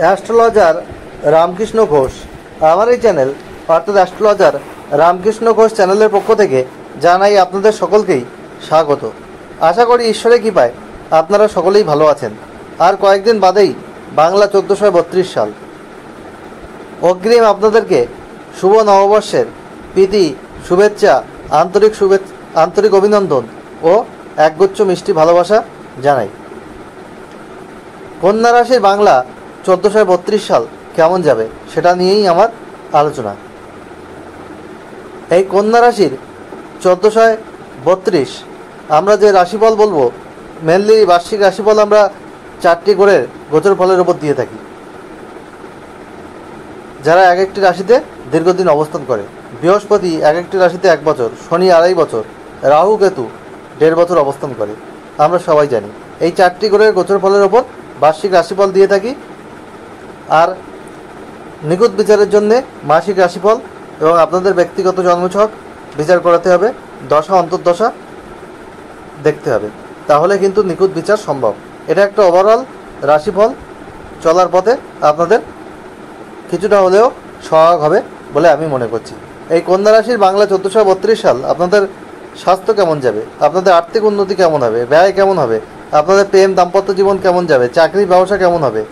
Astrologer Ramakrishna Ghosh. আমার এই channel অর্থাৎ অ্যাস্ট্রোলজার রামকৃষ্ণ ঘোষ চ্যানেলের পক্ষ থেকে জানাই আপনাদের সকলকেই স্বাগত। আশা করি ঈশ্বরের কৃপায় আপনারা সকলেই ভালো আছেন। আর কয়েকদিন বাদেই বাংলা 1432 সাল। অগ্রিম আপনাদেরকে শুভ নববর্ষের প্রীতি শুভেচ্ছা, আন্তরিক অভিনন্দন ও একগুচ্ছ মিষ্টি ভালোবাসা জানাই। কন্যা রাশির বাংলা 1432 সাল কেমন যাবে সেটা নিয়েই আমার আলোচনা। এই কন্যা রাশির 1432 আমরা যে রাশিফল বলবো, মেনলি বার্ষিক রাশিফল আমরা 4টি করে গোচর ফলের উপর দিয়ে থাকি, যারা এক একটি রাশিতে দীর্ঘদিন অবস্থান করে। বৃহস্পতি এক একটি রাশিতে 1 বছর, শনি 2.5 বছর, রাহু কেতু 1.5 বছর অবস্থান করে। আমরা সবাই জানি এই 4টি করে গোচর ফলের ওপর বার্ষিক রাশিফল দিয়ে থাকি। আর নিখুঁত বিচারের জন্যে মাসিক রাশিফল এবং আপনাদের ব্যক্তিগত জন্মছক বিচার করাতে হবে, দশা অন্তর্দশা দেখতে হবে, তাহলে কিন্তু নিখুঁত বিচার সম্ভব। এটা একটা ওভারঅল রাশিফল চলার পথে আপনাদের কিছুটা হলেও সহায়ক হবে বলে আমি মনে করছি। এই কন্যা রাশির বাংলা 1432 সাল আপনাদের স্বাস্থ্য কেমন যাবে, আপনাদের আর্থিক উন্নতি কেমন হবে, ব্যয় কেমন হবে, আপনাদের প্রেম দাম্পত্য জীবন কেমন যাবে, চাকরি ব্যবসা কেমন হবে,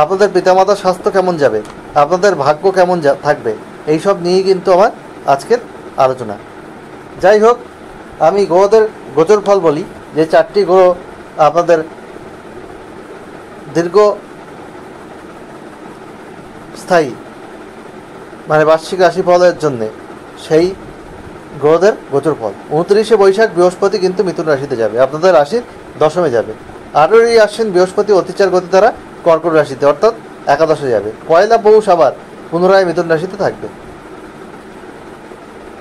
আপনাদের পিতামাতার স্বাস্থ্য কেমন যাবে, আপনাদের ভাগ্য কেমন থাকবে, এইসব নিয়েই কিন্তু আমার আজকের আলোচনা। যাই হোক, আমি গ্রহদের গোচর ফল বলি যে 4টি গ্রহ আপনাদের দীর্ঘ স্থায়ী মানে বার্ষিক রাশিফলের জন্যে সেই গ্রহদের গোচর ফল। 29শে বৈশাখ বৃহস্পতি কিন্তু মিথুন রাশিতে যাবে, আপনাদের রাশির দশমে যাবে। 18ই আশ্বিন বৃহস্পতি অতিচার গতি দ্বারা কর্কট রাশিতে অর্থাৎ একাদশে যাবে। 1 পৌষ আবার পুনরায় মিথুন রাশিতে থাকবে।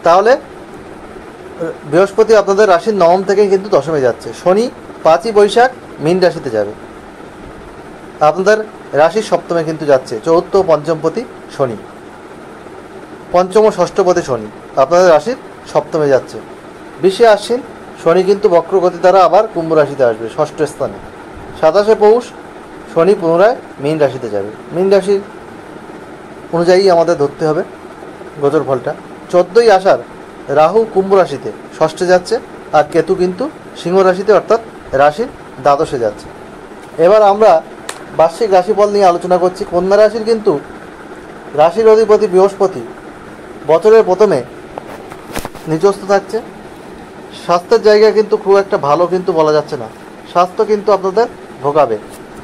তাহলে বৃহস্পতি আপনাদের রাশির নবম থেকে কিন্তু দশমে যাচ্ছে। শনি 5ই বৈশাখ মীন রাশিতে যাবে, আপনাদের রাশির সপ্তমে কিন্তু যাচ্ছে। 4র্থ ও পঞ্চমপতি শনি, পঞ্চম ও ষষ্ঠপতি শনি আপনাদের রাশির সপ্তমে যাচ্ছে। 20শে আশ্বিন শনি কিন্তু বক্রগতি দ্বারা আবার কুম্ভ রাশিতে আসবে, ষষ্ঠ স্থানে। 27শে পৌষ শনি পুনরায় মীন রাশিতে যাবে। মীন রাশির অনুযায়ী আমাদের ধরতে হবে গোচর ফলটা। 14ই আষাঢ় রাহু কুম্ভ রাশিতে ষষ্ঠে যাচ্ছে, আর কেতু কিন্তু সিংহ রাশিতে অর্থাৎ রাশির দ্বাদশে যাচ্ছে। এবার আমরা বার্ষিক রাশিফল নিয়ে আলোচনা করছি। কন্যা রাশির কিন্তু রাশির অধিপতি বৃহস্পতি বছরের প্রথমে নিচস্থ থাকছে। স্বাস্থ্যের জায়গা কিন্তু খুব একটা ভালো কিন্তু বলা যাচ্ছে না। স্বাস্থ্য কিন্তু আপনাদের ভোগাবে,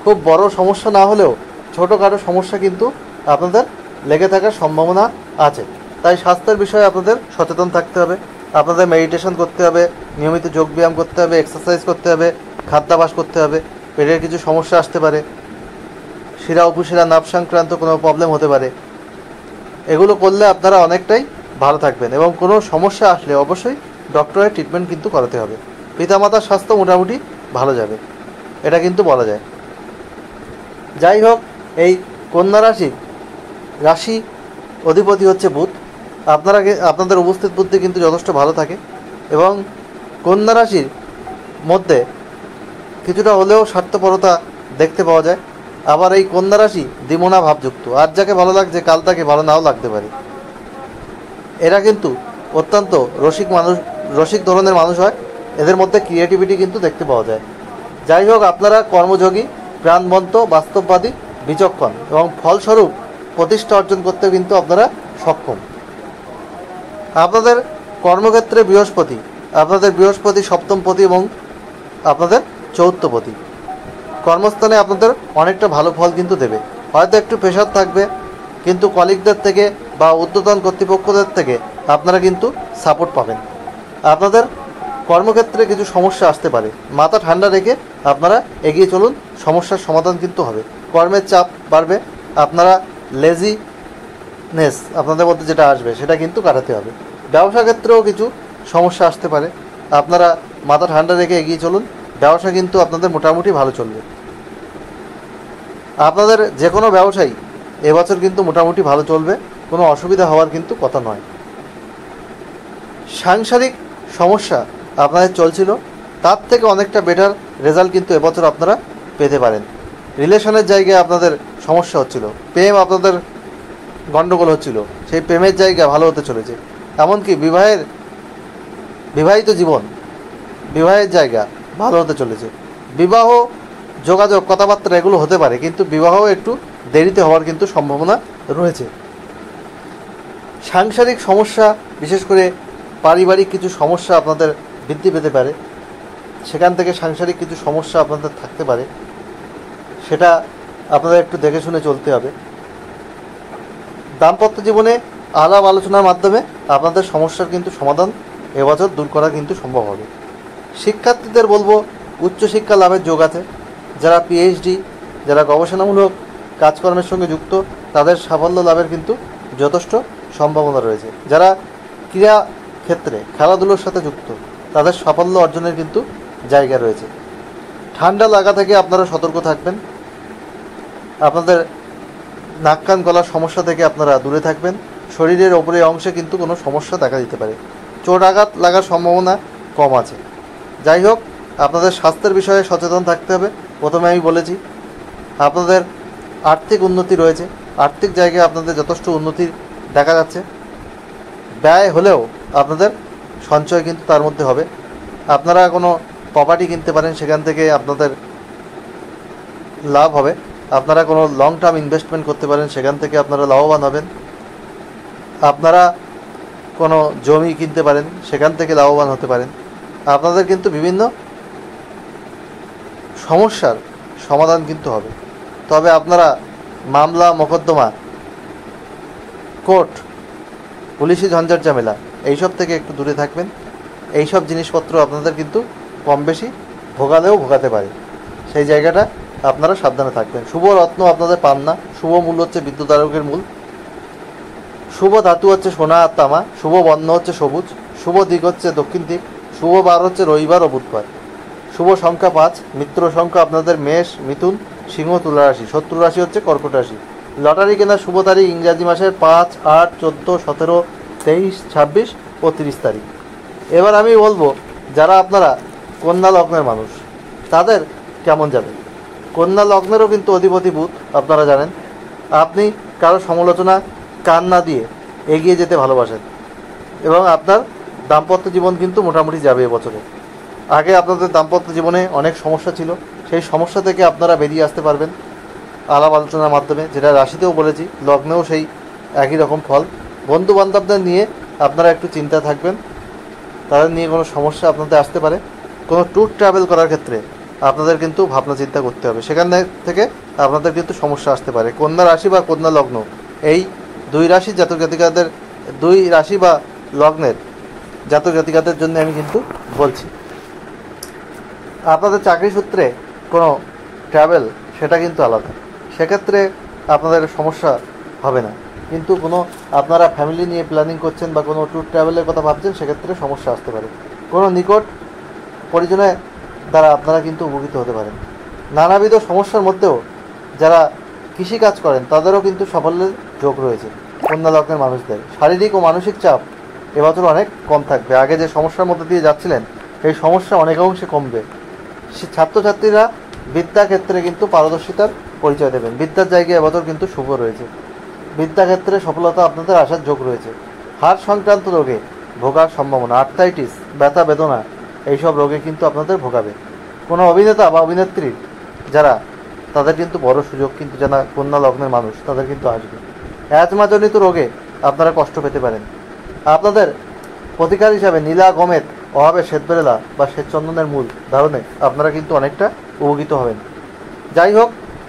খুব বড় সমস্যা না হলেও ছোটোখাটো সমস্যা কিন্তু আপনাদের লেগে থাকার সম্ভাবনা আছে। তাই স্বাস্থ্যের বিষয়ে আপনাদের সচেতন থাকতে হবে। আপনাদের মেডিটেশন করতে হবে, নিয়মিত যোগব্যায়াম করতে হবে, এক্সারসাইজ করতে হবে, খাদ্যাভ্যাস করতে হবে। পেটের কিছু সমস্যা আসতে পারে, শিরা উপশিরা নার্ভ সংক্রান্ত কোনো প্রবলেম হতে পারে। এগুলো করলে আপনারা অনেকটাই ভালো থাকবেন এবং কোনো সমস্যা আসলে অবশ্যই ডক্টরের ট্রিটমেন্ট কিন্তু করাতে হবে। পিতামাতার স্বাস্থ্য মোটামুটি ভালো যাবে, এটা কিন্তু বলা যায়। যাই হোক, এই কন্যা রাশি অধিপতি হচ্ছে বুধ। আপনাদের উপস্থিত বুদ্ধি কিন্তু যথেষ্ট ভালো থাকে এবং কন্যা রাশির মধ্যে কিছুটা হলেও স্বার্থপরতা দেখতে পাওয়া যায়। আবার এই কন্যা রাশি দ্বিমনা ভাবযুক্ত, আজ যাকে ভালো লাগছে কাল তাকে ভালো নাও লাগতে পারে। এরা কিন্তু অত্যন্ত রসিক ধরনের মানুষ হয়, এদের মধ্যে ক্রিয়েটিভিটি কিন্তু দেখতে পাওয়া যায়। যাই হোক, আপনারা কর্মযোগী, প্রাণবন্ত, বাস্তববাদী, বিচক্ষণ এবং ফলস্বরূপ প্রতিষ্ঠা অর্জন করতে কিন্তু আপনারা সক্ষম। আপনাদের কর্মক্ষেত্রে বৃহস্পতি সপ্তমপতি এবং আপনাদের চতুর্থপতি। কর্মস্থানে আপনাদের অনেকটা ভালো ফল কিন্তু দেবে। হয়তো একটু প্রেশার থাকবে, কিন্তু কলিগদের থেকে বা ঊর্ধ্বতন কর্তৃপক্ষদের থেকে আপনারা কিন্তু সাপোর্ট পাবেন। আপনাদের কর্মক্ষেত্রে কিছু সমস্যা আসতে পারে, মাথা ঠান্ডা রেখে আপনারা এগিয়ে চলুন, সমস্যার সমাধান কিন্তু হবে। কর্মের চাপ বাড়বে, আপনারা লেজিনেস আপনাদের মধ্যে যেটা আসবে সেটা কিন্তু কাটাতে হবে। ব্যবসা ক্ষেত্রেও কিছু সমস্যা আসতে পারে, আপনারা মাথা ঠান্ডা রেখে এগিয়ে চলুন, ব্যবসা কিন্তু আপনাদের মোটামুটি ভালো চলবে। আপনাদের যে কোনো ব্যবসায়ী এবছর কিন্তু মোটামুটি ভালো চলবে, কোনো অসুবিধা হওয়ার কিন্তু কথা নয়। সাংসারিক সমস্যা আপনাদের চলছিল, তার থেকে অনেকটা বেটার রেজাল্ট কিন্তু এবছর আপনারা পেতে পারেন। রিলেশনের জায়গায় আপনাদের সমস্যা হচ্ছিল, প্রেম আপনাদের গণ্ডগোল হচ্ছিল, সেই প্রেমের জায়গা ভালো হতে চলেছে। এমনকি বিবাহিত জীবন, বিবাহের জায়গা ভালো হতে চলেছে। বিবাহ যোগাযোগ কথাবার্তা এগুলো হতে পারে, কিন্তু বিবাহ একটু দেরিতে হওয়ার কিন্তু সম্ভাবনা রয়েছে। সাংসারিক সমস্যা, বিশেষ করে পারিবারিক কিছু সমস্যা আপনাদের বৃদ্ধি পেতে পারে, সেখান থেকে সাংসারিক কিছু সমস্যা আপনাদের থাকতে পারে, সেটা আপনাদের একটু দেখে শুনে চলতে হবে। দাম্পত্য জীবনে আলাপ আলোচনার মাধ্যমে আপনাদের সমস্যার কিন্তু সমাধান এবছর দূর করা কিন্তু সম্ভব হবে। শিক্ষার্থীদের বলবো উচ্চশিক্ষা লাভের যোগ আছে। যারা পিএইচডি, যারা গবেষণামূলক কাজকর্মের সঙ্গে যুক্ত, তাদের সাফল্য লাভের কিন্তু যথেষ্ট সম্ভাবনা রয়েছে। যারা ক্রীড়া ক্ষেত্রে খেলাধুলোর সাথে যুক্ত, তাদের সাফল্য অর্জনের কিন্তু জায়গা রয়েছে। ঠান্ডা লাগা থেকে আপনারা সতর্ক থাকবেন। আপনাদের নাক কান গলার সমস্যা থেকে আপনারা দূরে থাকবেন। শরীরের ওপরের অংশে কিন্তু কোনো সমস্যা দেখা দিতে পারে, চোট আঘাত লাগার সম্ভাবনা কম আছে। যাই হোক, আপনাদের স্বাস্থ্যের বিষয়ে সচেতন থাকতে হবে। প্রথমে আমি বলেছি আপনাদের আর্থিক উন্নতি রয়েছে, আর্থিক জায়গায় আপনাদের যথেষ্ট উন্নতি দেখা যাচ্ছে। ব্যয় হলেও আপনাদের সঞ্চয় কিন্তু তার মধ্যে হবে। আপনারা কোনো প্রপার্টি কিনতে পারেন, সেখান থেকে আপনাদের লাভ হবে। আপনারা কোনো লং টার্ম ইনভেস্টমেন্ট করতে পারেন, সেখান থেকে আপনারা লাভবান হবেন। আপনারা কোনো জমি কিনতে পারেন, সেখান থেকে লাভবান হতে পারেন। আপনাদের কিন্তু বিভিন্ন সমস্যার সমাধান কিন্তু হবে। তবে আপনারা মামলা মোকদ্দমা, কোর্ট, পুলিশি ঝঞ্ঝাট ঝামেলা এইসব থেকে একটু দূরে থাকবেন। এইসব জিনিসপত্র আপনাদের কিন্তু কম বেশি ভোগালেও ভোগাতে পারে, সেই জায়গাটা আপনারা সাবধানে থাকবেন। শুভ রত্ন আপনাদের পান না। শুভ মূল হচ্ছে বিদ্যুৎ আরোগ্যের মূল। শুভ ধাতু হচ্ছে সোনা আর তামা। শুভ বর্ণ হচ্ছে সবুজ। শুভ দিক হচ্ছে দক্ষিণ দিক। শুভ বার হচ্ছে রবিবার ও বুধবার। শুভ সংখ্যা 5। মিত্র সংখ্যা আপনাদের মেষ, মিথুন, সিংহ, তুলা রাশি। শত্রু রাশি হচ্ছে কর্কট রাশি। লটারি কেনার শুভ তারিখ ইংরাজি মাসের 5, 8, 14, 17, 23, 26 ও 30 তারিখ। এবার আমি বলবো যারা আপনারা কন্যা লগ্নের মানুষ, তাদের কেমন যাবে। কন্যা লগ্নেরও কিন্তু অধিপতি বুধ, আপনারা জানেন। আপনি কারো সমালোচনা কান না দিয়ে এগিয়ে যেতে ভালোবাসেন এবং আপনার দাম্পত্য জীবন কিন্তু মোটামুটি যাবে এবছরে। আগে আপনাদের দাম্পত্য জীবনে অনেক সমস্যা ছিল, সেই সমস্যা থেকে আপনারা বেরিয়ে আসতে পারবেন আলাপ আলোচনার মাধ্যমে, যেটা রাশিতেও বলেছি, লগ্নেও সেই একই রকম ফল। বন্ধু বান্ধবদের নিয়ে আপনারা একটু চিন্তা থাকবেন, তাদের নিয়ে কোনো সমস্যা আপনাদের আসতে পারে। কোনো ট্যুর ট্রাভেল করার ক্ষেত্রে আপনাদের কিন্তু ভাবনা চিন্তা করতে হবে, সেখান থেকে আপনাদের কিন্তু সমস্যা আসতে পারে। কন্যা রাশি বা কন্যা লগ্ন, এই দুই রাশির জাতক জাতিকাদের, দুই রাশি বা লগ্নের জাতক জাতিকাদের জন্য আমি কিন্তু বলছি। আপনাদের চাকরি সূত্রে কোনো ট্রাভেল, সেটা কিন্তু আলাদা, সেক্ষেত্রে আপনাদের সমস্যা হবে না। কিন্তু কোনো আপনারা ফ্যামিলি নিয়ে প্ল্যানিং করছেন বা কোনো ট্যুর ট্রাভেলের কথা ভাবছেন, সেক্ষেত্রে সমস্যা আসতে পারে। কোনো নিকট পরিজনের দ্বারা আপনারা কিন্তু উপকৃত হতে পারেন। নানাবিধ সমস্যার মধ্যেও যারা কৃষিকাজ করেন, তাদেরও কিন্তু সাফল্যের যোগ রয়েছে। কন্যা লগ্নের মানুষদের শারীরিক ও মানসিক চাপ এবছর অনেক কম থাকবে। আগে যে সমস্যার মধ্যে দিয়ে যাচ্ছিলেন, এই সমস্যা অনেকাংশে কমবে। ছাত্রছাত্রীরা বিদ্যাক্ষেত্রে কিন্তু পারদর্শিতার পরিচয় দেবেন। বিদ্যার জায়গায় এবছর কিন্তু শুভ রয়েছে। বিদ্যাক্ষেত্রে সফলতা আপনাদের আসার যোগ রয়েছে। হাড় সংক্রান্ত রোগে ভোগার সম্ভাবনা, আর্থ্রাইটিস, ব্যথা বেদনা, এইসব রোগে কিন্তু আপনাদের ভোগাবে। কোনো অভিনেতা বা অভিনেত্রী যারা, তাদের কিন্তু বড় সুযোগ কিন্তু যারা কন্যা লগ্নের মানুষ, তাদের কিন্তু আসবে। অ্যাজমাজনিত রোগে আপনারা কষ্ট পেতে পারেন। আপনাদের প্রতিকার হিসাবে নীলা গমের অভাবে শ্বেতবেলা বা শ্বেতচন্দনের মূল ধারণে আপনারা কিন্তু অনেকটা উপকৃত হবেন। যাই হোক,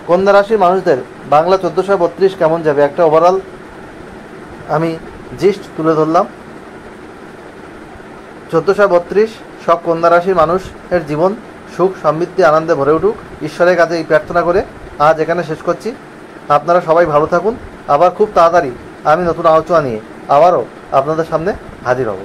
কন্যা রাশির মানুষদের বাংলা 1432 কেমন যাবে, একটা ওভারঅল আমি জিস্ট তুলে ধরলাম। 1432 সব কন্যা রাশির মানুষের জীবন সুখ সমৃদ্ধি আনন্দে ভরে উঠুক, ঈশ্বরের কাছে এই প্রার্থনা করে আজ এখানে শেষ করছি। আপনারা সবাই ভালো থাকুন। আবার খুব তাড়াতাড়ি আমি নতুন আলোচনা নিয়ে আবারও আপনাদের সামনে হাজির হব।